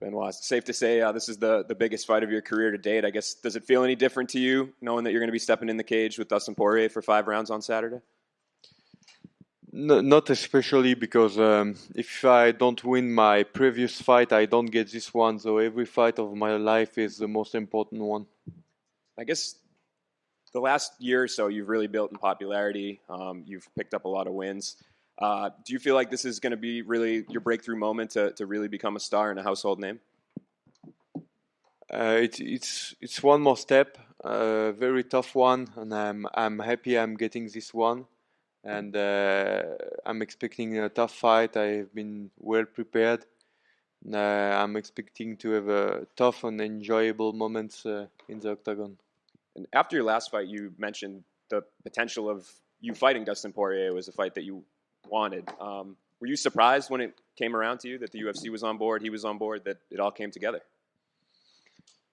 Benoit, safe to say this is the biggest fight of your career to date. I guess, does it feel any different to you knowing that you're going to be stepping in the cage with Dustin Poirier for 5 rounds on Saturday? No, not especially because if I don't win my previous fight, I don't get this one. So every fight of my life is the most important one. I guess the last year or so, you've really built in popularity. You've picked up a lot of wins. Do you feel like this is going to be really your breakthrough moment to really become a star and a household name? It's one more step, very tough one, and I'm happy I'm getting this one, and I'm expecting a tough fight. I've been well prepared. I'm expecting to have a tough and enjoyable moments in the octagon. And after your last fight, you mentioned the potential of you fighting Dustin Poirier was a fight that you wanted. Were you surprised when it came around to you that the UFC was on board, he was on board, that it all came together?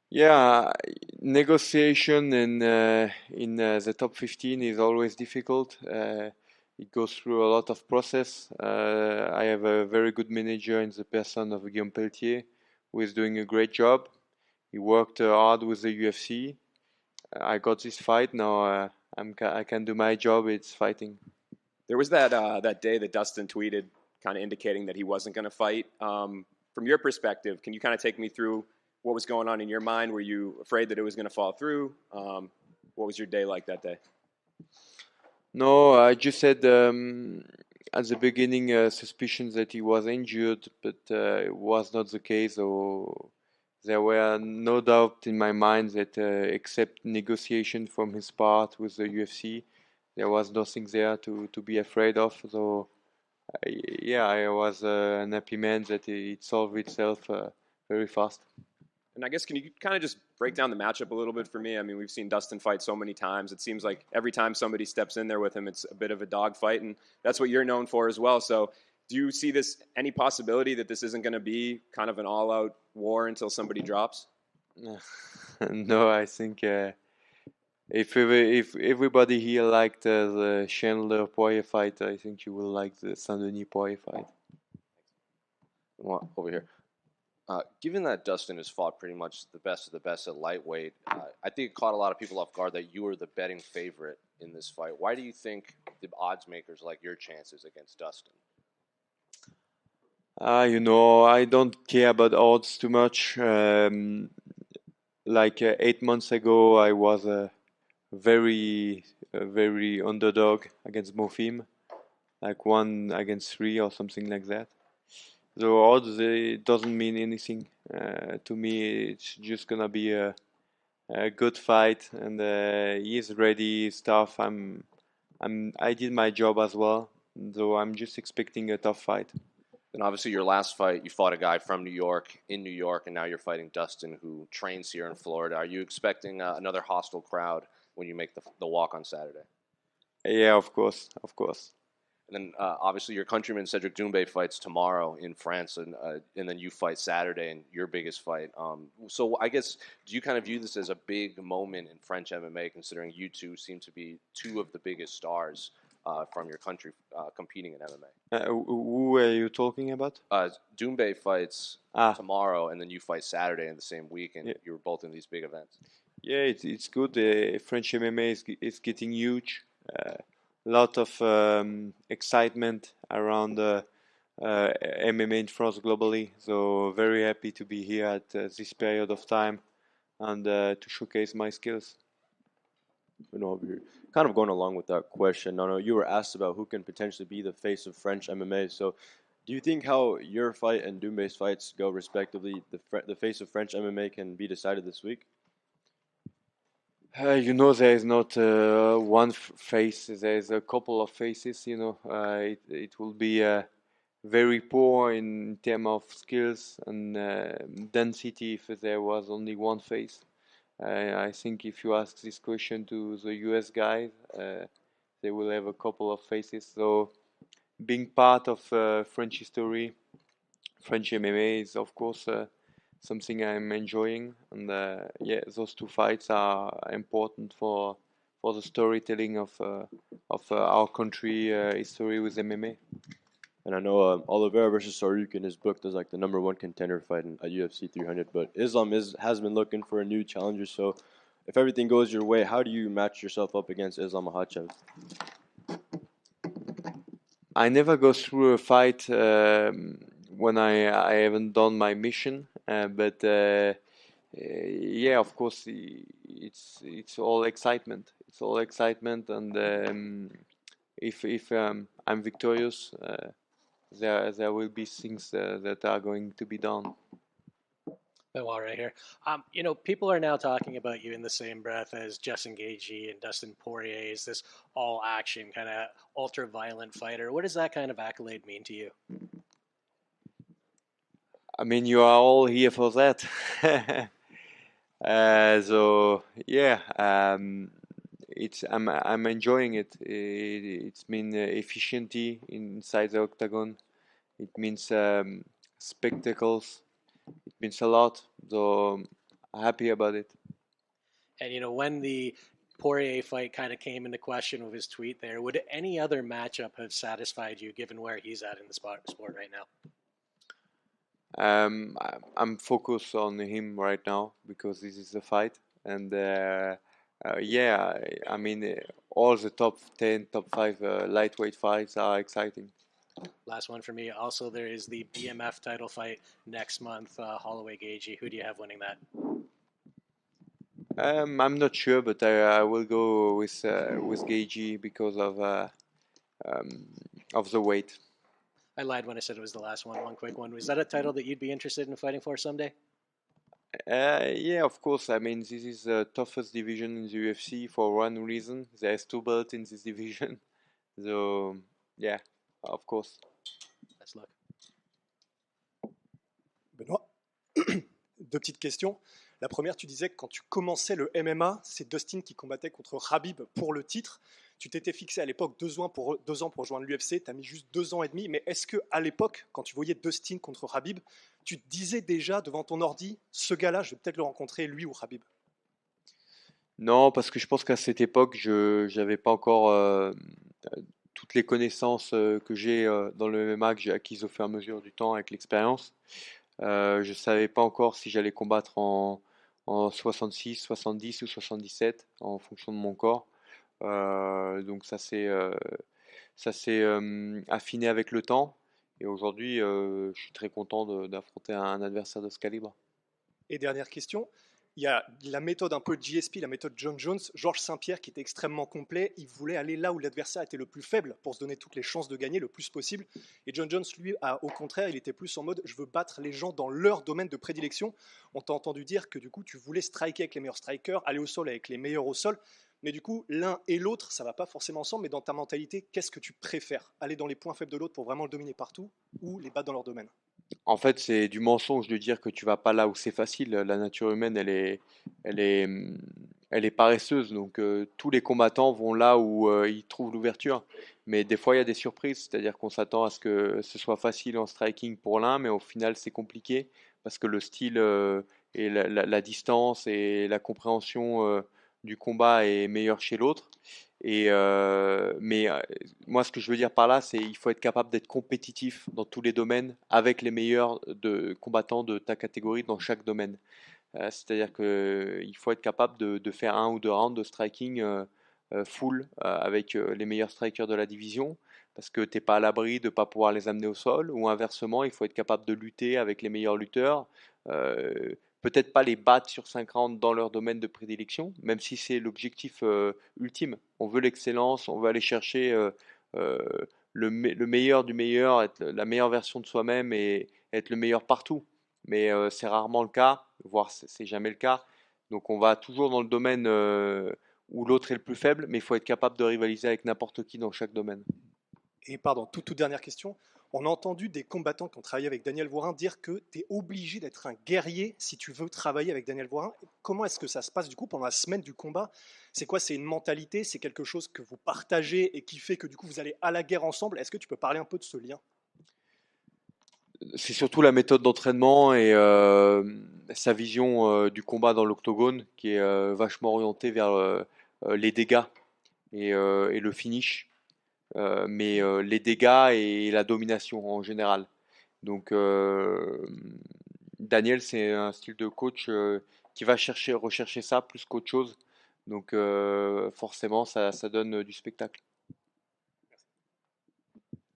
Yeah, negotiation in the top 15 is always difficult. It goes through a lot of process. I have a very good manager in the person of Guillaume Pelletier, who is doing a great job. He worked hard with the UFC. I got this fight. Now I can do my job. It's fighting. There was that day that Dustin tweeted kind of indicating that he wasn't going to fight. From your perspective, can you kind of take me through what was going on in your mind? Were you afraid that it was going to fall through? What was your day like that day? No, I just said at the beginning suspicions that he was injured, but it was not the case. So there were no doubt in my mind that except negotiation from his part with the UFC, there was nothing there to be afraid of. So I was an happy man that it solved itself very fast. And I guess, can you kind of just break down the matchup a little bit for me? I mean, we've seen Dustin fight so many times. It seems like every time somebody steps in there with him, it's a bit of a dogfight, and that's what you're known for as well. So do you see any possibility that this isn't going to be kind of an all-out war until somebody drops? No, I think if everybody here liked the Chandler Poirier fight, I think you will like the Saint Denis Poirier fight. Over here. Given that Dustin has fought pretty much the best of the best at lightweight, I think it caught a lot of people off guard that you were the betting favorite in this fight. Why do you think the odds makers like your chances against Dustin? I don't care about odds too much. 8 months ago, I was a very underdog against Mofim, like 1-3 or something like that. So odds it doesn't mean anything to me. It's just gonna be a good fight, and he's ready. Stuff. I did my job as well, so I'm just expecting a tough fight. And obviously, your last fight, you fought a guy from New York, in New York, and now you're fighting Dustin, who trains here in Florida. Are you expecting another hostile crowd when you make the walk on Saturday? Yeah, of course. And then obviously your countryman Cedric Doumbé fights tomorrow in France, and then you fight Saturday in your biggest fight. So I guess, do you kind of view this as a big moment in French MMA, considering you two seem to be two of the biggest stars from your country competing in MMA? Who are you talking about? Doumbé fights tomorrow, and then you fight Saturday in the same week, and you're both in these big events. Yeah, it's good. French MMA is getting huge. Lot of excitement around MMA in France globally. So very happy to be here at this period of time and to showcase my skills. Kind of going along with that question, Nono, you were asked about who can potentially be the face of French MMA. So do you think how your fight and Doumbé's fights go respectively, the face of French MMA can be decided this week? There is not one face. There's a couple of faces. It will be very poor in terms of skills and density if there was only one face. I think if you ask this question to the US guys, they will have a couple of faces. So being part of French history, French MMA is of course something I'm enjoying, and those two fights are important for the storytelling of our country history with MMA. And I know Oliveira versus Saryukin is booked as like the #1 contender fight at UFC 300. But Islam has been looking for a new challenger. So if everything goes your way, how do you match yourself up against Islam Makhachev? I never go through a fight when I haven't done my mission, but yeah, of course, it's all excitement. It's all excitement, and if I'm victorious, there will be things that are going to be done. Benoit right here. People are now talking about you in the same breath as Justin Gaethje and Dustin Poirier. Is this all-action kind of ultra-violent fighter? What does that kind of accolade mean to you? I mean, you are all here for that. So yeah, I'm enjoying it. It's mean efficiency inside the octagon. It means spectacles. It means a lot. So I'm happy about it. And when the Poirier fight kind of came into question with his tweet there, would any other matchup have satisfied you given where he's at in the sport right now? I'm focused on him right now because this is the fight, and yeah, I mean all the top 10, top 5 lightweight fights are exciting. Last one for me. Also, there is the BMF title fight next month. Holloway Gaethje. Who do you have winning that? I'm not sure, but I will go with Gaethje because of the weight. I lied when I said it was the last one. One quick one. Was that a title that you'd be interested in fighting for someday? Yeah, of course. I mean, this is the toughest division in the UFC for one reason. There's 2 belts in this division. So, yeah, of course. Let's look. Benoît, 2 petites questions. La première, tu disais que quand tu commençais le MMA, c'est Dustin qui combattait contre Khabib pour le titre. Tu t'étais fixé à l'époque 2 ans pour rejoindre l'UFC, tu as mis juste 2 ans et demi, mais est-ce qu'à l'époque, quand tu voyais Dustin contre Khabib, tu te disais déjà devant ton ordi, ce gars-là, je vais peut-être le rencontrer, lui ou Khabib? Non, parce que je pense qu'à cette époque, je n'avais pas encore toutes les connaissances que j'ai dans le MMA, que j'ai acquises au fur et à mesure du temps avec l'expérience. Je ne savais pas encore si j'allais combattre en 66, 70 ou 77 en fonction de mon corps. Donc ça s'est affiné avec le temps. Et aujourd'hui, je suis très content d'affronter un adversaire de ce calibre. Et dernière question, il y a la méthode un peu GSP, la méthode John Jones, Georges Saint-Pierre qui était extrêmement complet, il voulait aller là où l'adversaire était le plus faible pour se donner toutes les chances de gagner le plus possible. Et John Jones, lui, au contraire, il était plus en mode je veux battre les gens dans leur domaine de prédilection. On t'a entendu dire que du coup tu voulais striker avec les meilleurs strikers, aller au sol avec les meilleurs au sol. Mais du coup, l'un et l'autre, ça va pas forcément ensemble, mais dans ta mentalité, qu'est-ce que tu préfères? Aller dans les points faibles de l'autre pour vraiment le dominer partout ou les battre dans leur domaine? En fait, c'est du mensonge de dire que tu vas pas là où c'est facile. La nature humaine, elle est, elle est paresseuse. Donc, tous les combattants vont là où ils trouvent l'ouverture. Mais des fois, il y a des surprises. C'est-à-dire qu'on s'attend à ce que ce soit facile en striking pour l'un, mais au final, c'est compliqué parce que le style et la distance et la compréhension du combat est meilleure chez l'autre. Mais moi, ce que je veux dire par là, c'est qu'il faut être capable d'être compétitif dans tous les domaines avec les meilleurs combattants de ta catégorie dans chaque domaine. C'est-à-dire qu'il faut être capable de faire 1 ou 2 rounds de striking full avec les meilleurs strikers de la division parce que tu n'es pas à l'abri de ne pas pouvoir les amener au sol, ou inversement, il faut être capable de lutter avec les meilleurs lutteurs. Peut-être pas les battre sur 5 rounds dans leur domaine de prédilection, même si c'est l'objectif ultime. On veut l'excellence, on veut aller chercher le meilleur du meilleur, être la meilleure version de soi-même et être le meilleur partout. Mais c'est rarement le cas, voire c'est jamais le cas. Donc on va toujours dans le domaine où l'autre est le plus faible, mais il faut être capable de rivaliser avec n'importe qui dans chaque domaine. Et pardon, toute dernière question. On a entendu des combattants qui ont travaillé avec Daniel Voirin dire que tu es obligé d'être un guerrier si tu veux travailler avec Daniel Voirin. Comment est-ce que ça se passe du coup pendant la semaine du combat? C'est quoi? C'est une mentalité? C'est quelque chose que vous partagez et qui fait que du coup vous allez à la guerre ensemble? Est-ce que tu peux parler un peu de ce lien? C'est surtout la méthode d'entraînement et sa vision du combat dans l'octogone qui est vachement orientée vers les dégâts et le finish. mais les dégâts et la domination en général. Donc Daniel, c'est un style de coach qui va rechercher ça plus qu'autre chose. Donc forcément, ça donne du spectacle.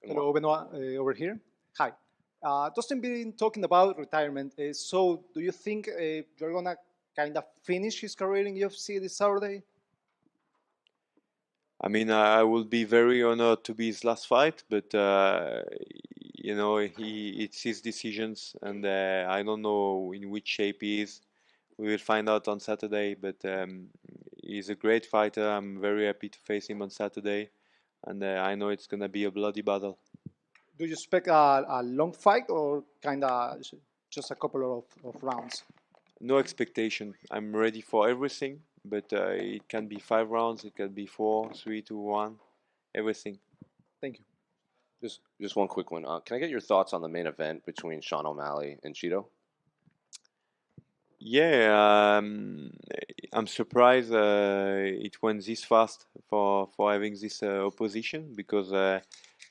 Hello, Benoit, over here. Hi. Dustin been talking about retirement. So, do you think you're gonna kind of finish his career in UFC this Saturday? I mean, I will be very honored to be his last fight, but it's his decisions, and I don't know in which shape he is. We will find out on Saturday, but he's a great fighter. I'm very happy to face him on Saturday, and I know it's gonna be a bloody battle. Do you expect a long fight or kind of just a couple of rounds? No expectation. I'm ready for everything, but it can be 5 rounds, it can be 4, 3, 2, 1, everything. Thank you. Just one quick one. Can I get your thoughts on the main event between Sean O'Malley and Cheeto? Yeah, I'm surprised it went this fast for having this opposition, because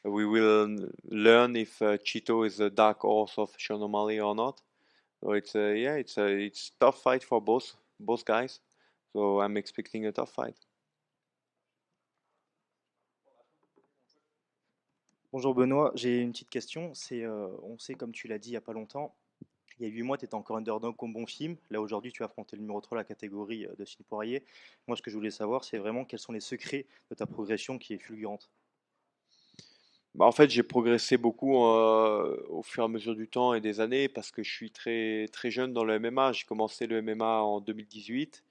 we will learn if Cheeto is a dark horse of Sean O'Malley or not. So it's tough fight for both guys. So I'm expecting a tough fight. Bonjour Benoît, j'ai une petite question. On sait, comme tu l'as dit il n'y a pas longtemps, il y a 8 mois, tu étais encore underdog comme bon film. Là, aujourd'hui, tu as affronté le numéro 3 de la catégorie de Dustin Poirier. Moi, ce que je voulais savoir, c'est vraiment quels sont les secrets de ta progression qui est fulgurante. Bah, en fait, j'ai progressé beaucoup au fur et à mesure du temps et des années, parce que je suis très, très jeune dans le MMA. J'ai commencé le MMA en 2018.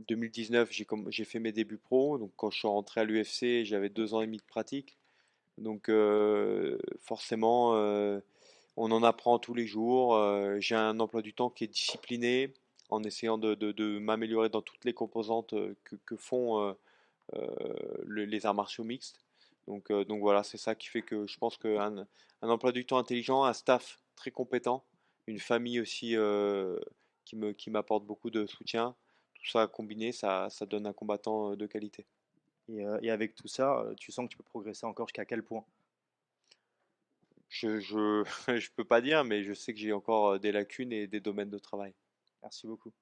2019, j'ai fait mes débuts pro. Donc, quand je suis rentré à l'UFC, j'avais 2 ans et demi de pratique. Donc, forcément, on en apprend tous les jours. J'ai un emploi du temps qui est discipliné, en essayant de m'améliorer dans toutes les composantes que font les arts martiaux mixtes. Donc voilà, c'est ça qui fait que je pense qu'un emploi du temps intelligent, un staff très compétent, une famille aussi qui m'apporte beaucoup de soutien, tout ça combiné, ça donne un combattant de qualité. Et avec tout ça, tu sens que tu peux progresser encore jusqu'à quel point? Je peux pas dire, mais je sais que j'ai encore des lacunes et des domaines de travail. Merci beaucoup.